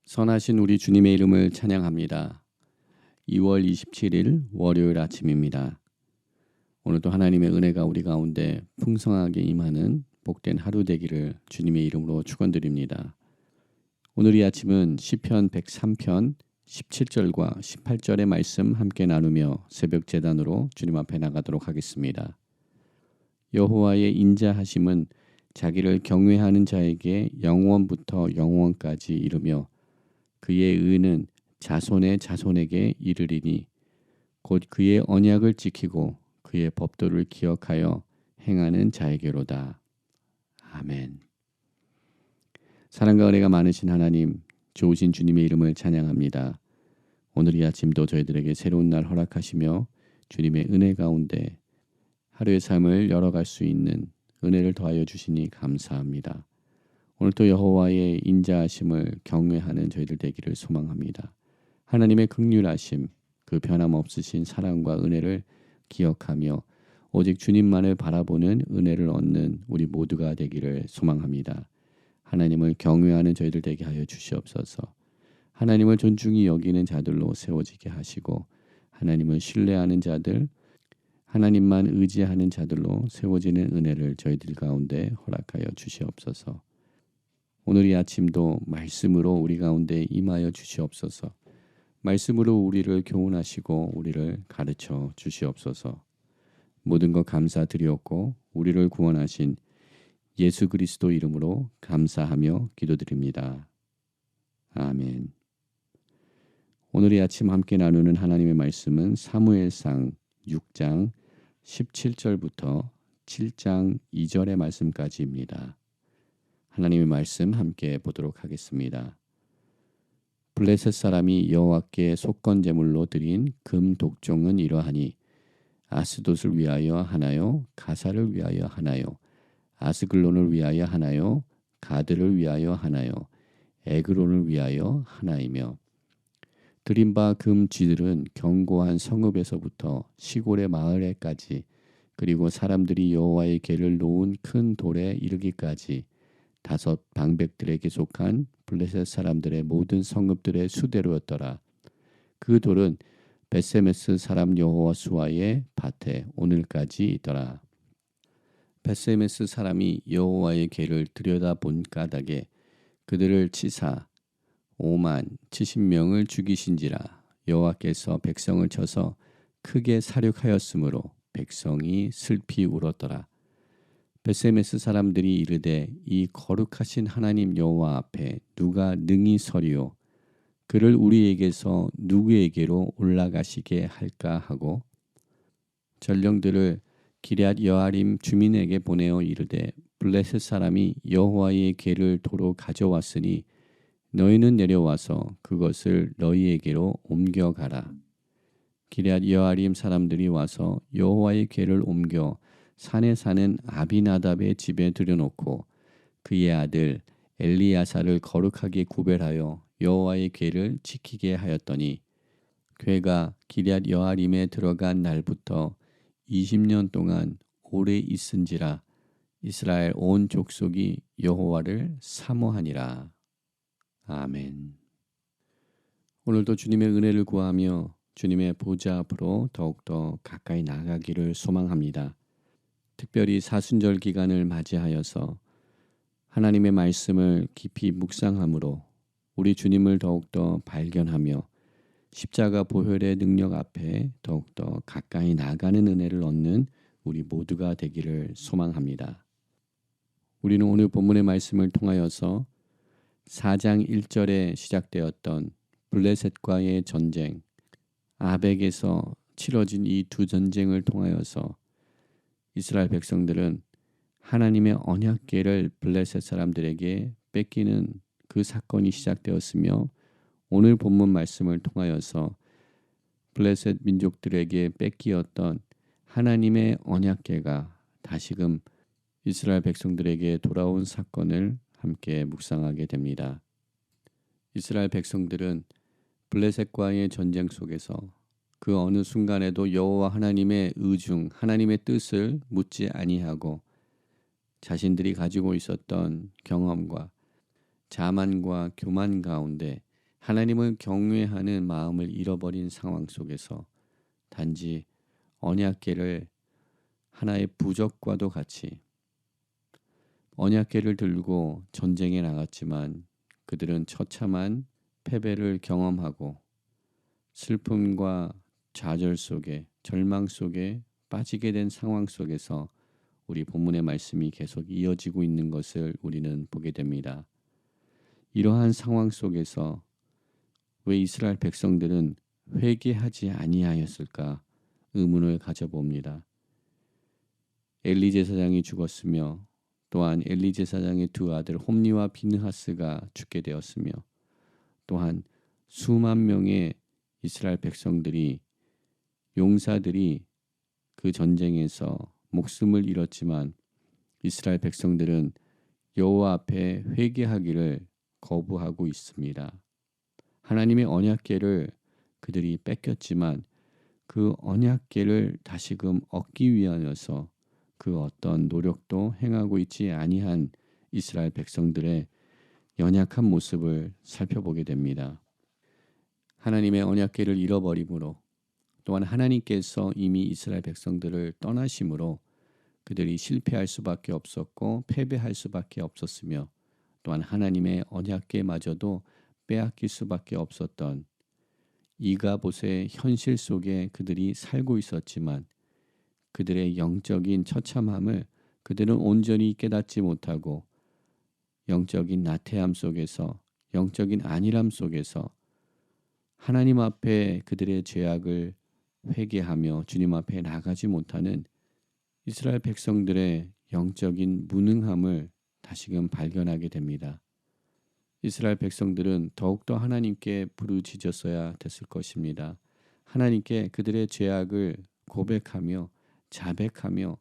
선하신 우리 주님의 이름을 찬양합니다. 2월 27일 월요일 아침입니다. 오늘도 하나님의 은혜가 우리 가운데 풍성하게 임하는 복된 하루 되기를 주님의 이름으로 축원드립니다. 오늘 이 아침은 시편 103편 17절과 18절의 말씀 함께 나누며 새벽 제단으로 주님 앞에 나가도록 하겠습니다. 여호와의 인자하심은 자기를 경외하는 자에게 영원부터 영원까지 이르며 그의 의는 자손의 자손에게 이르리니 곧 그의 언약을 지키고 그의 법도를 기억하여 행하는 자에게로다. 아멘. 사랑과 은혜가 많으신 하나님, 좋으신 주님의 이름을 찬양합니다. 오늘 이 아침도 저희들에게 새로운 날 허락하시며 주님의 은혜 가운데 하루의 삶을 열어갈 수 있는 은혜를 더하여 주시니 감사합니다. 오늘도 여호와의 인자하심을 경외하는 저희들 되기를 소망합니다. 하나님의 긍휼하심, 그 변함없으신 사랑과 은혜를 기억하며 오직 주님만을 바라보는 은혜를 얻는 우리 모두가 되기를 소망합니다. 하나님을 경외하는 저희들 되게 하여 주시옵소서. 하나님을 존중히 여기는 자들로 세워지게 하시고 하나님을 신뢰하는 자들, 하나님만 의지하는 자들로 세워지는 은혜를 저희들 가운데 허락하여 주시옵소서. 오늘 이 아침도 말씀으로 우리 가운데 임하여 주시옵소서. 말씀으로 우리를 교훈하시고 우리를 가르쳐 주시옵소서. 모든 것 감사드리옵고 우리를 구원하신 예수 그리스도 이름으로 감사하며 기도드립니다. 아멘. 오늘 이 아침 함께 나누는 하나님의 말씀은 사무엘상 6장 17절부터 7장 2절의 말씀까지입니다. 하나님의 말씀 함께 보도록 하겠습니다. 블레셋 사람이 여호와께 속건 제물로 드린 금 독종은 이러하니 아스돗을 위하여 하나요? 가사를 위하여 하나요? 아스글론을 위하여 하나요? 가드를 위하여 하나요? 에그론을 위하여 하나이며 드린 바 금 쥐들은 견고한 성읍에서부터 시골의 마을에까지 그리고 사람들이 여호와의 궤를 놓은 큰 돌에 이르기까지 5 방백들에게 속한 블레셋 사람들의 모든 성읍들의 수대로였더라. 그 돌은 벳세메스 사람 여호수아의 밭에 오늘까지 있더라. 벳세메스 사람이 여호와의 궤를 들여다본 까닭에 그들을 치사 5만 70명을 죽이신지라. 여호와께서 백성을 쳐서 크게 사륙하였으므로 백성이 슬피 울었더라. 벳세메스 사람들이 이르되 이 거룩하신 하나님 여호와 앞에 누가 능히 서리요 그를 우리에게서 누구에게로 올라가시게 할까 하고 전령들을 기럇 여아림 주민에게 보내어 이르되 블레셋 사람이 여호와의 궤를 도로 가져왔으니 너희는 내려와서 그것을 너희에게로 옮겨가라. 기럇 여아림 사람들이 와서 여호와의 궤를 옮겨 산에 사는 아비나답의 집에 들여놓고 그의 아들 엘리야사를 거룩하게 구별하여 여호와의 궤를 지키게 하였더니 궤가 기럇 여아림에 들어간 날부터 20년 동안 오래 있은지라. 이스라엘 온 족속이 여호와를 사모하니라. 아멘. 오늘도 주님의 은혜를 구하며 주님의 보좌 앞으로 더욱더 가까이 나가기를 소망합니다. 특별히 사순절 기간을 맞이하여서 하나님의 말씀을 깊이 묵상함으로 우리 주님을 더욱더 발견하며 십자가 보혈의 능력 앞에 더욱더 가까이 나가는 은혜를 얻는 우리 모두가 되기를 소망합니다. 우리는 오늘 본문의 말씀을 통하여서 4장 1절에 시작되었던 블레셋과의 전쟁, 아벡에서 치러진 이 두 전쟁을 통하여서 이스라엘 백성들은 하나님의 언약궤를 블레셋 사람들에게 뺏기는 그 사건이 시작되었으며 오늘 본문 말씀을 통하여서 블레셋 민족들에게 뺏기었던 하나님의 언약궤가 다시금 이스라엘 백성들에게 돌아온 사건을 함께 묵상하게 됩니다. 이스라엘 백성들은 블레셋과의 전쟁 속에서 그 어느 순간에도 여호와 하나님의 의중, 하나님의 뜻을 묻지 아니하고 자신들이 가지고 있었던 경험과 자만과 교만 가운데 하나님을 경외하는 마음을 잃어버린 상황 속에서 단지 언약궤를 하나의 부적과도 같이 언약궤를 들고 전쟁에 나갔지만 그들은 처참한 패배를 경험하고 슬픔과 좌절 속에 절망 속에 빠지게 된 상황 속에서 우리 본문의 말씀이 계속 이어지고 있는 것을 우리는 보게 됩니다. 이러한 상황 속에서 왜 이스라엘 백성들은 회개하지 아니하였을까 의문을 가져봅니다. 엘리 제사장이 죽었으며 또한 엘리 제사장의 두 아들 홈니와 비느하스가 죽게 되었으며 또한 수만 명의 이스라엘 백성들이 용사들이 그 전쟁에서 목숨을 잃었지만 이스라엘 백성들은 여호와 앞에 회개하기를 거부하고 있습니다. 하나님의 언약궤를 그들이 뺏겼지만 그 언약궤를 다시금 얻기 위하여서 그 어떤 노력도 행하고 있지 아니한 이스라엘 백성들의 연약한 모습을 살펴보게 됩니다. 하나님의 언약궤를 잃어버림으로 또한 하나님께서 이미 이스라엘 백성들을 떠나심으로 그들이 실패할 수밖에 없었고 패배할 수밖에 없었으며 또한 하나님의 언약궤마저도 빼앗길 수밖에 없었던 이가봇의 현실 속에 그들이 살고 있었지만 그들의 영적인 처참함을 그들은 온전히 깨닫지 못하고 영적인 나태함 속에서 영적인 안일함 속에서 하나님 앞에 그들의 죄악을 회개하며 주님 앞에 나가지 못하는 이스라엘 백성들의 영적인 무능함을 다시금 발견하게 됩니다. 이스라엘 백성들은 더욱더 하나님께 부르짖었어야 됐을 것입니다. 하나님께 그들의 죄악을 고백하며 자백하며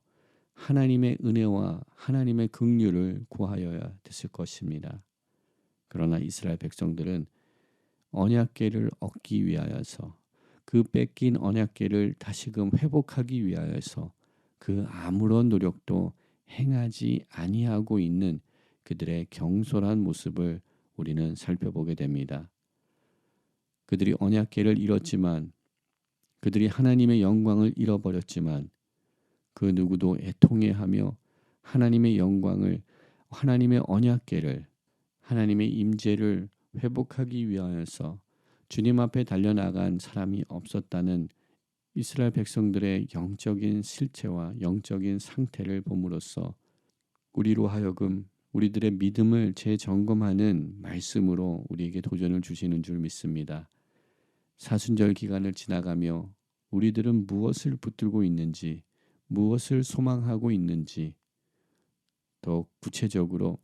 하나님의 은혜와 하나님의 긍휼을 구하여야 됐을 것입니다. 그러나 이스라엘 백성들은 언약궤를 얻기 위하여서 그 뺏긴 언약궤를 다시금 회복하기 위하여서 그 아무런 노력도 행하지 아니하고 있는 그들의 경솔한 모습을 우리는 살펴보게 됩니다. 그들이 언약궤를 잃었지만 그들이 하나님의 영광을 잃어버렸지만 그 누구도 애통해하며 하나님의 영광을 하나님의 언약궤를 하나님의 임재를 회복하기 위하여서 주님 앞에 달려나간 사람이 없었다는 이스라엘 백성들의 영적인 실체와 영적인 상태를 봄으로써 우리로 하여금 우리들의 믿음을 재점검하는 말씀으로 우리에게 도전을 주시는 줄 믿습니다. 사순절 기간을 지나가며 우리들은 무엇을 붙들고 있는지, 무엇을 소망하고 있는지, 더 구체적으로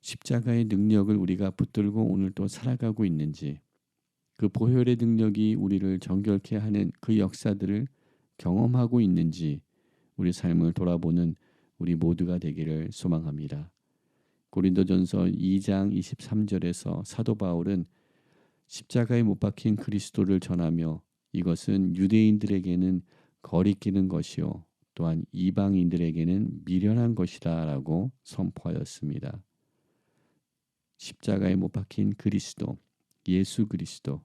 십자가의 능력을 우리가 붙들고 오늘도 살아가고 있는지, 그 보혈의 능력이 우리를 정결케 하는 그 역사들을 경험하고 있는지 우리 삶을 돌아보는 우리 모두가 되기를 소망합니다. 고린도전서 2장 23절에서 사도 바울은 십자가에 못 박힌 그리스도를 전하며 이것은 유대인들에게는 거리끼는 것이요 또한 이방인들에게는 미련한 것이다 라고 선포하였습니다. 십자가에 못 박힌 그리스도, 예수 그리스도,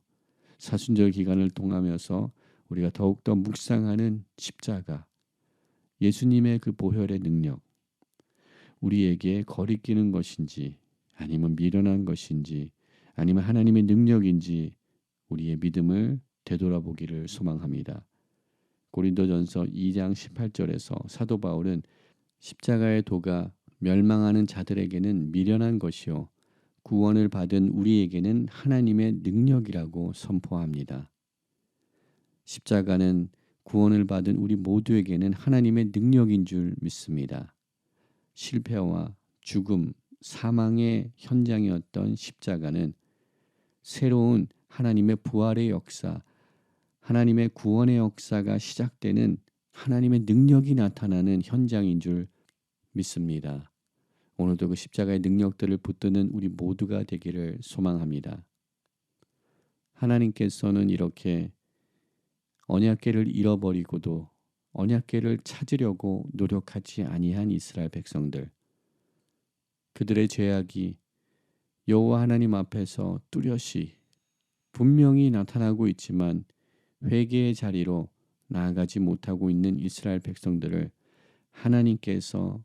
사순절 기간을 통하면서 우리가 더욱더 묵상하는 십자가, 예수님의 그 보혈의 능력, 우리에게 거리끼는 것인지 아니면 미련한 것인지 아니면 하나님의 능력인지 우리의 믿음을 되돌아보기를 소망합니다. 고린도전서 2장 18절에서 사도 바울은 십자가의 도가 멸망하는 자들에게는 미련한 것이요 구원을 받은 우리에게는 하나님의 능력이라고 선포합니다. 십자가는 구원을 받은 우리 모두에게는 하나님의 능력인 줄 믿습니다. 실패와 죽음, 사망의 현장이었던 십자가는 새로운 하나님의 부활의 역사, 하나님의 구원의 역사가 시작되는 하나님의 능력이 나타나는 현장인 줄 믿습니다. 오늘도 그 십자가의 능력들을 붙드는 우리 모두가 되기를 소망합니다. 하나님께서는 이렇게 언약궤를 잃어버리고도 언약궤를 찾으려고 노력하지 아니한 이스라엘 백성들, 그들의 죄악이 여호와 하나님 앞에서 뚜렷이 분명히 나타나고 있지만 회개의 자리로 나아가지 못하고 있는 이스라엘 백성들을 하나님께서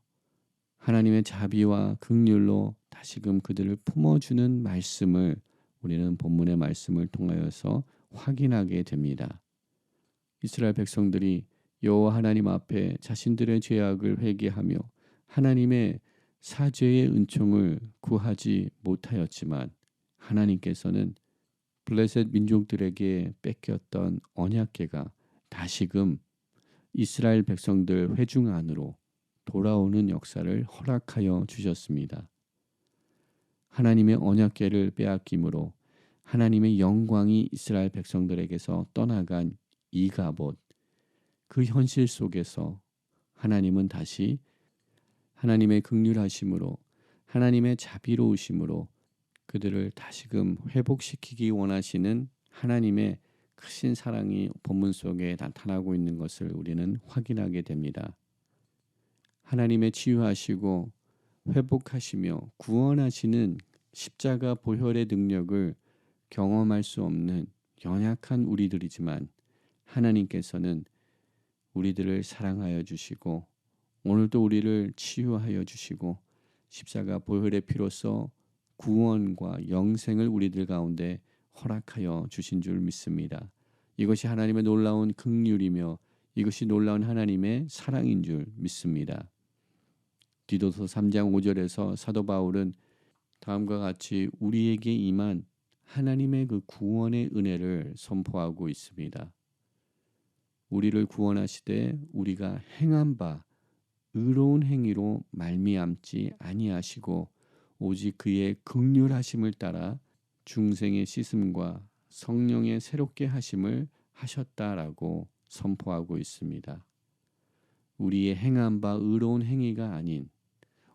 하나님의 자비와 긍휼로 다시금 그들을 품어주는 말씀을 우리는 본문의 말씀을 통하여서 확인하게 됩니다. 이스라엘 백성들이 여호와 하나님 앞에 자신들의 죄악을 회개하며 하나님의 사죄의 은총을 구하지 못하였지만 하나님께서는 블레셋 민족들에게 뺏겼던 언약궤가 다시금 이스라엘 백성들 회중 안으로 돌아오는 역사를 허락하여 주셨습니다. 하나님의 언약궤를 빼앗김으로 하나님의 영광이 이스라엘 백성들에게서 떠나간 이가봇, 그 현실 속에서 하나님은 다시 하나님의 긍휼하심으로 하나님의 자비로우심으로 그들을 다시금 회복시키기 원하시는 하나님의 크신 사랑이 본문 속에 나타나고 있는 것을 우리는 확인하게 됩니다. 하나님의 치유하시고 회복하시며 구원하시는 십자가 보혈의 능력을 경험할 수 없는 연약한 우리들이지만 하나님께서는 우리들을 사랑하여 주시고 오늘도 우리를 치유하여 주시고 십자가 보혈의 피로써 구원과 영생을 우리들 가운데 허락하여 주신 줄 믿습니다. 이것이 하나님의 놀라운 긍휼이며 이것이 놀라운 하나님의 사랑인 줄 믿습니다. 디도서 3장 5절에서 사도 바울은 다음과 같이 우리에게 임한 하나님의 그 구원의 은혜를 선포하고 있습니다. 우리를 구원하시되 우리가 행한 바 의로운 행위로 말미암지 아니하시고 오직 그의 긍휼하심을 따라 중생의 씻음과 성령의 새롭게 하심을 하셨다라고 선포하고 있습니다. 우리의 행한 바 의로운 행위가 아닌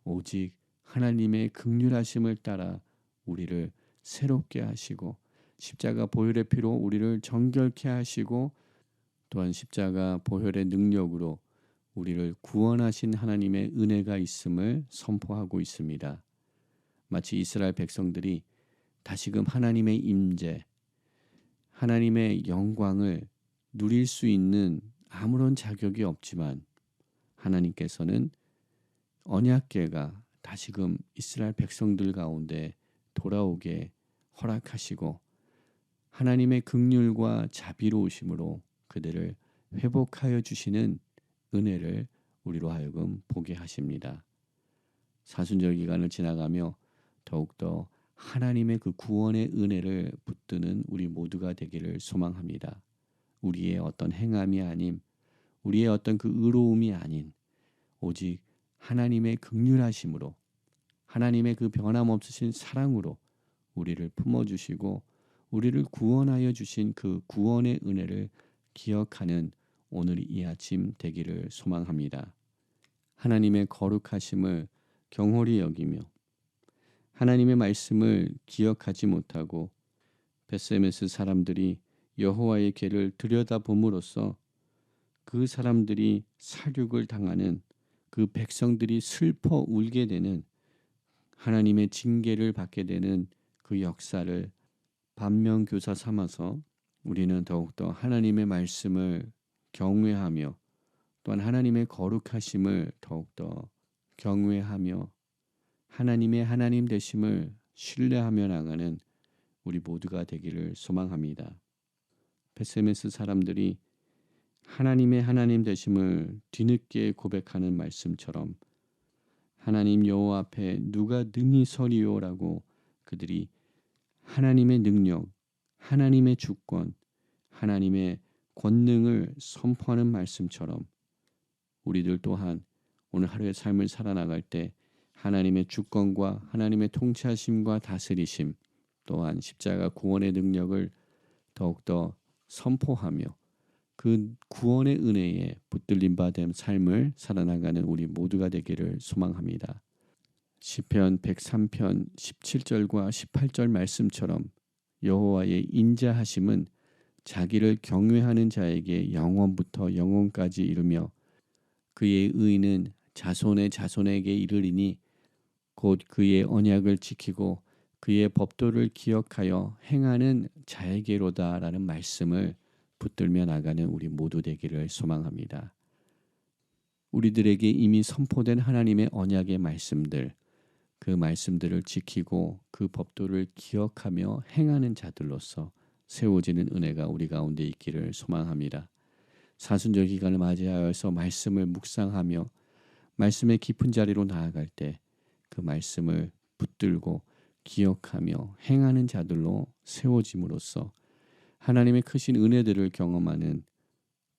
오직 하나님의 긍휼하심을 따라 우리를 새롭게 하시고 십자가 보혈의 피로 우리를 정결케 하시고 또한 십자가 보혈의 능력으로 우리를 구원하신 하나님의 은혜가 있음을 선포하고 있습니다. 마치 이스라엘 백성들이 다시금 하나님의 임재, 하나님의 영광을 누릴 수 있는 아무런 자격이 없지만 하나님께서는 언약궤가 다시금 이스라엘 백성들 가운데 돌아오게 허락하시고 하나님의 긍휼과 자비로우심으로 그들을 회복하여 주시는 은혜를 우리로 하여금 보게 하십니다. 사순절 기간을 지나가며 더욱더 하나님의 그 구원의 은혜를 붙드는 우리 모두가 되기를 소망합니다. 우리의 어떤 행함이 아님, 우리의 어떤 그 의로움이 아닌 오직 하나님의 긍휼하심으로 하나님의 그 변함없으신 사랑으로 우리를 품어주시고 우리를 구원하여 주신 그 구원의 은혜를 기억하는 오늘 이 아침 되기를 소망합니다. 하나님의 거룩하심을 경홀히 여기며 하나님의 말씀을 기억하지 못하고 베스메스 사람들이 여호와의 궤를 들여다봄으로써 그 사람들이 살육을 당하는 그 백성들이 슬퍼 울게 되는 하나님의 징계를 받게 되는 그 역사를 반면교사 삼아서 우리는 더욱더 하나님의 말씀을 경외하며 또한 하나님의 거룩하심을 더욱더 경외하며 하나님의 하나님 되심을 신뢰하며 나가는 우리 모두가 되기를 소망합니다. 베스메스 사람들이 하나님의 하나님 되심을 뒤늦게 고백하는 말씀처럼 하나님 여호와 앞에 누가 능히 서리요라고 그들이 하나님의 능력, 하나님의 주권, 하나님의 권능을 선포하는 말씀처럼 우리들 또한 오늘 하루의 삶을 살아나갈 때 하나님의 주권과 하나님의 통치하심과 다스리심 또한 십자가 구원의 능력을 더욱더 선포하며 그 구원의 은혜에 붙들림 받은 삶을 살아나가는 우리 모두가 되기를 소망합니다. 시편 103편 17절과 18절 말씀처럼 여호와의 인자하심은 자기를 경외하는 자에게 영원부터 영원까지 이르며 그의 의는 자손의 자손에게 이르리니 곧 그의 언약을 지키고 그의 법도를 기억하여 행하는 자에게로다라는 말씀을 붙들며 나가는 우리 모두 되기를 소망합니다. 우리들에게 이미 선포된 하나님의 언약의 말씀들, 그 말씀들을 지키고 그 법도를 기억하며 행하는 자들로서 세워지는 은혜가 우리 가운데 있기를 소망합니다. 사순절 기간을 맞이하여서 말씀을 묵상하며 말씀의 깊은 자리로 나아갈 때 그 말씀을 붙들고 기억하며 행하는 자들로 세워짐으로써 하나님의 크신 은혜들을 경험하는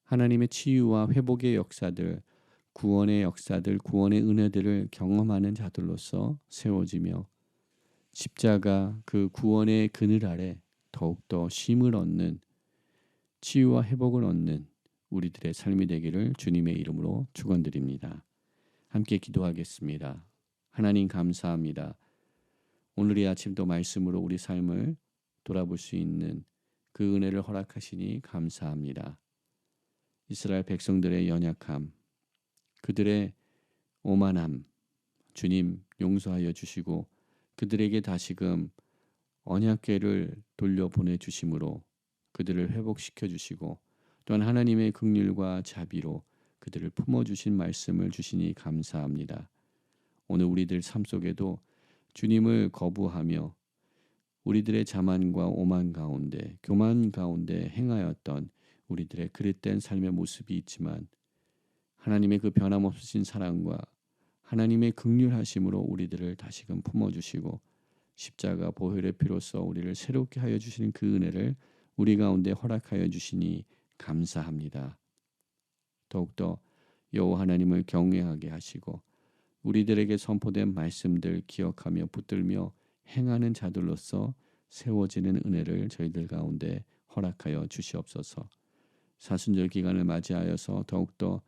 하나님의 치유와 회복의 역사들, 구원의 역사들, 구원의 은혜들을 경험하는 자들로서 세워지며 십자가 그 구원의 그늘 아래 더욱더 쉼을 얻는 치유와 회복을 얻는 우리들의 삶이 되기를 주님의 이름으로 축원드립니다. 함께 기도하겠습니다. 하나님 감사합니다. 오늘 이 아침도 말씀으로 우리 삶을 돌아볼 수 있는 그 은혜를 허락하시니 감사합니다. 이스라엘 백성들의 연약함, 그들의 오만함, 주님 용서하여 주시고 그들에게 다시금 언약궤를 돌려보내 주심으로 그들을 회복시켜 주시고 또한 하나님의 긍휼과 자비로 그들을 품어주신 말씀을 주시니 감사합니다. 오늘 우리들 삶 속에도 주님을 거부하며 우리들의 자만과 오만 가운데 교만 가운데 행하였던 우리들의 그릇된 삶의 모습이 있지만 하나님의 그 변함없으신 사랑과 하나님의 긍휼하심으로 우리들을 다시금 품어주시고 십자가 보혈의 피로써 우리를 새롭게 하여 주시는 그 은혜를 우리 가운데 허락하여 주시니 감사합니다. 더욱더 여호와 하나님을 경외하게 하시고 우리들에게 선포된 말씀들 기억하며 붙들며 행하는 자들로서 세워지는 은혜를 저희들 가운데 허락하여 주시옵소서. 사순절 기간을 맞이하여서 더욱더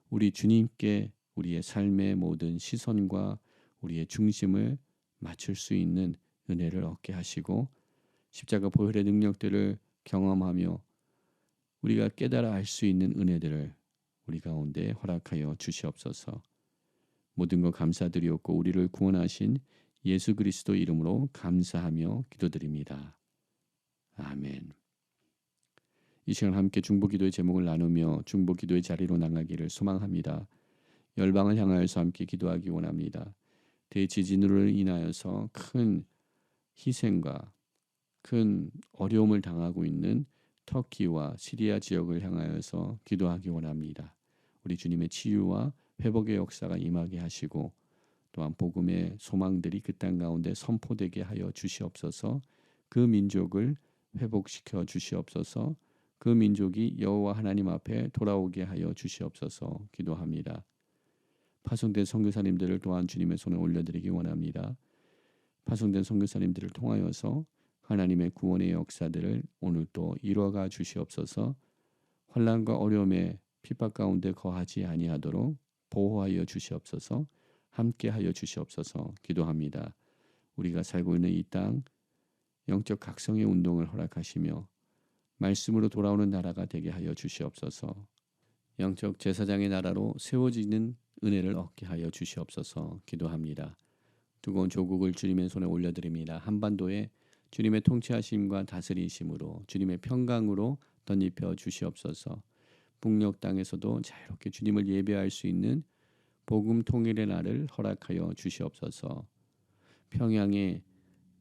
우리 주님께 우리의 삶의 모든 시선과 우리의 중심을 맞출 수 있는 은혜를 얻게 하시고 십자가 보혈의 능력들을 경험하며 우리가 깨달아 알 수 있는 은혜들을 우리 가운데 허락하여 주시옵소서. 모든 것 감사드리옵고 우리를 구원하신 예수 그리스도 이름으로 감사하며 기도드립니다. 아멘. 이 시간 함께 중보기도의 제목을 나누며 중보기도의 자리로 나가기를 소망합니다. 열방을 향하여서 함께 기도하기 원합니다. 대지진으로 인하여서 큰 희생과 큰 어려움을 당하고 있는 터키와 시리아 지역을 향하여서 기도하기 원합니다. 우리 주님의 치유와 회복의 역사가 임하게 하시고 또한 복음의 소망들이 그 땅 가운데 선포되게 하여 주시옵소서. 그 민족을 회복시켜 주시옵소서. 그 민족이 여호와 하나님 앞에 돌아오게 하여 주시옵소서 기도합니다. 파송된 선교사님들을 또한 주님의 손에 올려드리기 원합니다. 파송된 선교사님들을 통하여서 하나님의 구원의 역사들을 오늘 또 이루어가 주시옵소서. 환난과 어려움의 핍박 가운데 거하지 아니하도록 보호하여 주시옵소서. 함께하여 주시옵소서 기도합니다. 우리가 살고 있는 이 땅 영적 각성의 운동을 허락하시며 말씀으로 돌아오는 나라가 되게 하여 주시옵소서. 영적 제사장의 나라로 세워지는 은혜를 얻게 하여 주시옵소서 기도합니다. 두꺼운 조국을 주님의 손에 올려드립니다. 한반도에 주님의 통치하심과 다스리심으로 주님의 평강으로 덧입혀 주시옵소서. 북녘 땅에서도 자유롭게 주님을 예배할 수 있는 복음 통일의 날을 허락하여 주시옵소서. 평양의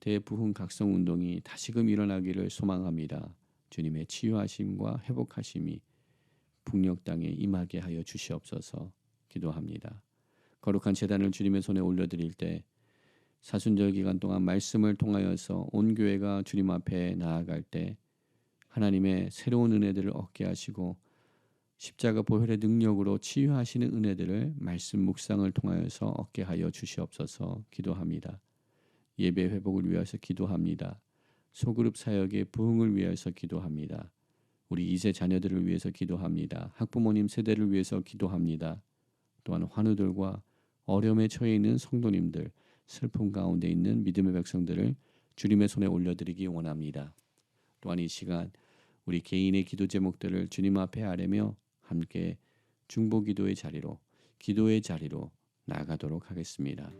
대부흥 각성 운동이 다시금 일어나기를 소망합니다. 주님의 치유하심과 회복하심이 북녘 땅에 임하게 하여 주시옵소서 기도합니다. 거룩한 제단을 주님의 손에 올려드릴 때 사순절 기간 동안 말씀을 통하여서 온 교회가 주님 앞에 나아갈 때 하나님의 새로운 은혜들을 얻게 하시고 십자가 보혈의 능력으로 치유하시는 은혜들을 말씀 묵상을 통하여서 얻게 하여 주시옵소서 기도합니다. 예배 회복을 위해서 기도합니다. 소그룹 사역의 부흥을 위해서 기도합니다. 우리 2세 자녀들을 위해서 기도합니다. 학부모님 세대를 위해서 기도합니다. 또한 환우들과 어려움에 처해 있는 성도님들, 슬픔 가운데 있는 믿음의 백성들을 주님의 손에 올려드리기 원합니다. 또한 이 시간 우리 개인의 기도 제목들을 주님 앞에 아뢰며 함께 중보기도의 자리로 기도의 자리로 나아가도록 하겠습니다.